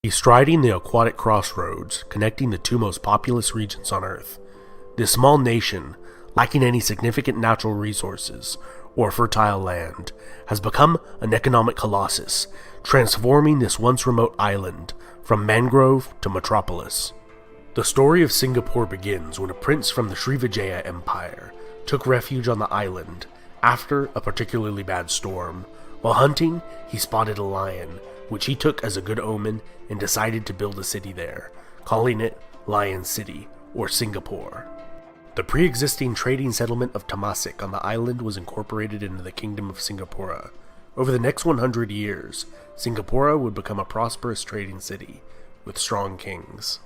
He's striding the aquatic crossroads, connecting the two most populous regions on Earth. This small nation, lacking any significant natural resources or fertile land, has become an economic colossus, transforming this once remote island from mangrove to metropolis. The story of Singapore begins when a prince from the Srivijaya Empire took refuge on the island after a particularly bad storm. While hunting, he spotted a lion, which he took as a good omen and decided to build a city there, calling it Lion City, or Singapore. The pre-existing trading settlement of Temasek on the island was incorporated into the Kingdom of Singapore. Over the next 100 years, Singapore would become a prosperous trading city with strong kings.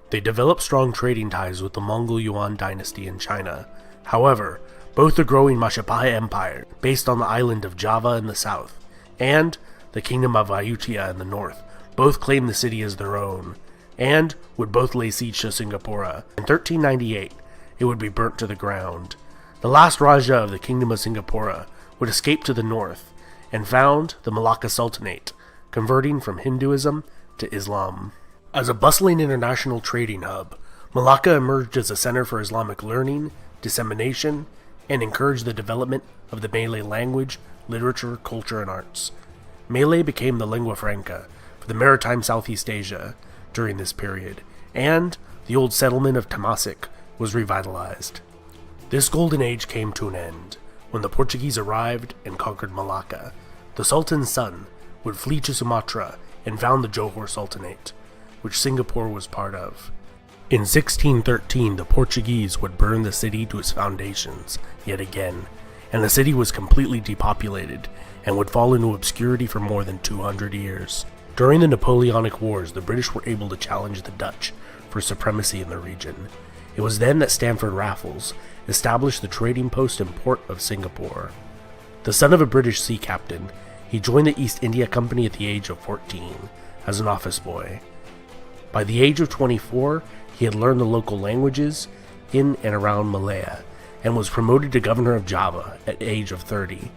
They developed strong trading ties with the Mongol Yuan dynasty in China. However, both the growing Majapahit Empire, based on the island of Java in the south, and the Kingdom of Ayutthaya in the north, both claimed the city as their own, and would both lay siege to Singapore. In 1398, it would be burnt to the ground. The last Raja of the Kingdom of Singapore would escape to the north and found the Malacca Sultanate, converting from Hinduism to Islam. As a bustling international trading hub, Malacca emerged as a center for Islamic learning, dissemination, and encouraged the development of the Malay language, literature, culture, and arts. Malay became the lingua franca for the maritime Southeast Asia during this period, and the old settlement of Temasek was revitalized. This golden age came to an end when the Portuguese arrived and conquered Malacca. The Sultan's son would flee to Sumatra and found the Johor Sultanate, which Singapore was part of. In 1613, the Portuguese would burn the city to its foundations yet again, and the city was completely depopulated and would fall into obscurity for more than 200 years. During the Napoleonic Wars, the British were able to challenge the Dutch for supremacy in the region. It was then that Stamford Raffles established the trading post and port of Singapore. The son of a British sea captain, he joined the East India Company at the age of 14 as an office boy. By the age of 24, he had learned the local languages in and around Malaya and was promoted to governor of Java at the age of 30.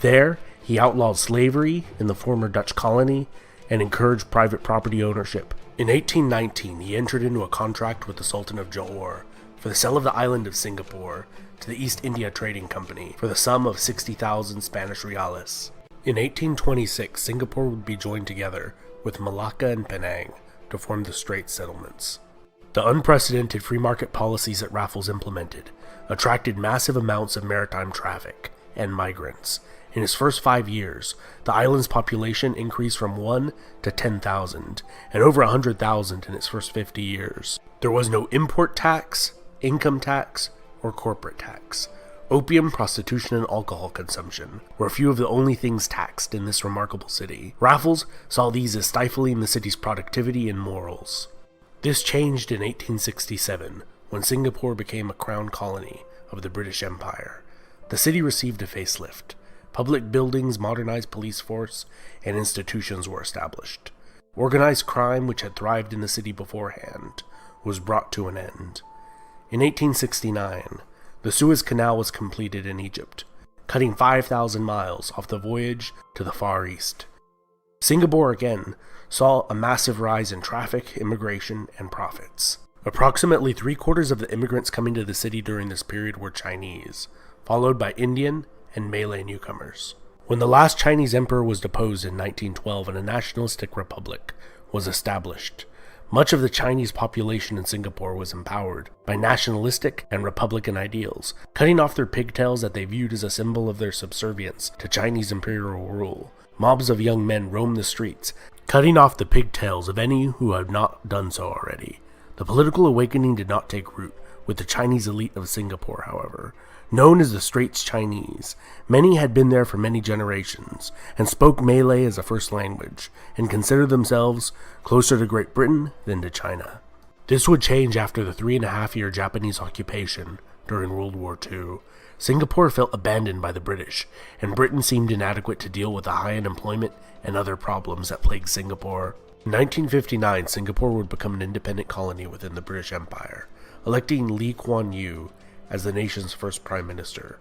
There, he outlawed slavery in the former Dutch colony and encouraged private property ownership. In 1819, he entered into a contract with the Sultan of Johor for the sale of the island of Singapore to the East India Trading Company for the sum of 60,000 Spanish reales. In 1826, Singapore would be joined together with Malacca and Penang to form the Straits Settlements. The unprecedented free market policies that Raffles implemented attracted massive amounts of maritime traffic and migrants. In his first 5 years, the island's population increased from 1 to 10,000, and over 100,000 in its first 50 years. There was no import tax, income tax, or corporate tax. Opium, prostitution, and alcohol consumption were a few of the only things taxed in this remarkable city. Raffles saw these as stifling the city's productivity and morals. This changed in 1867, when Singapore became a crown colony of the British Empire. The city received a facelift. Public buildings, modernized police force, and institutions were established. Organized crime, which had thrived in the city beforehand, was brought to an end. In 1869, the Suez Canal was completed in Egypt, cutting 5,000 miles off the voyage to the Far East. Singapore again saw a massive rise in traffic, immigration, and profits. Approximately 3/4 of the immigrants coming to the city during this period were Chinese, followed by Indian and Malay newcomers. When the last Chinese emperor was deposed in 1912 and a nationalistic republic was established, much of the Chinese population in Singapore was empowered by nationalistic and republican ideals, cutting off their pigtails that they viewed as a symbol of their subservience to Chinese imperial rule. Mobs of young men roamed the streets, cutting off the pigtails of any who had not done so already. The political awakening did not take root with the Chinese elite of Singapore, however. Known as the Straits Chinese, many had been there for many generations and spoke Malay as a first language and considered themselves closer to Great Britain than to China. This would change after the 3.5-year Japanese occupation during World War II. Singapore felt abandoned by the British, and Britain seemed inadequate to deal with the high unemployment and other problems that plagued Singapore. In 1959, Singapore would become an independent colony within the British Empire, electing Lee Kuan Yew as the nation's first prime minister.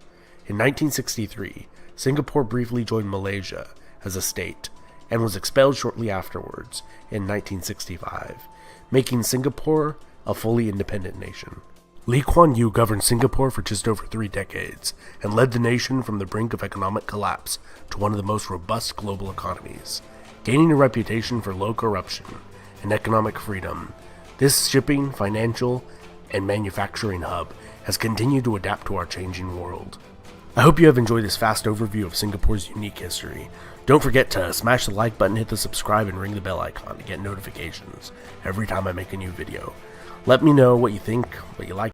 In 1963, Singapore briefly joined Malaysia as a state, and was expelled shortly afterwards in 1965, making Singapore a fully independent nation. Lee Kuan Yew governed Singapore for just over 3 decades and led the nation from the brink of economic collapse to one of the most robust global economies. Gaining a reputation for low corruption and economic freedom, this shipping, financial, and manufacturing hub has continued to adapt to our changing world. I hope you have enjoyed this fast overview of Singapore's unique history. Don't forget to smash the like button, hit the subscribe, and ring the bell icon to get notifications every time I make a new video. Let me know what you think, what you like,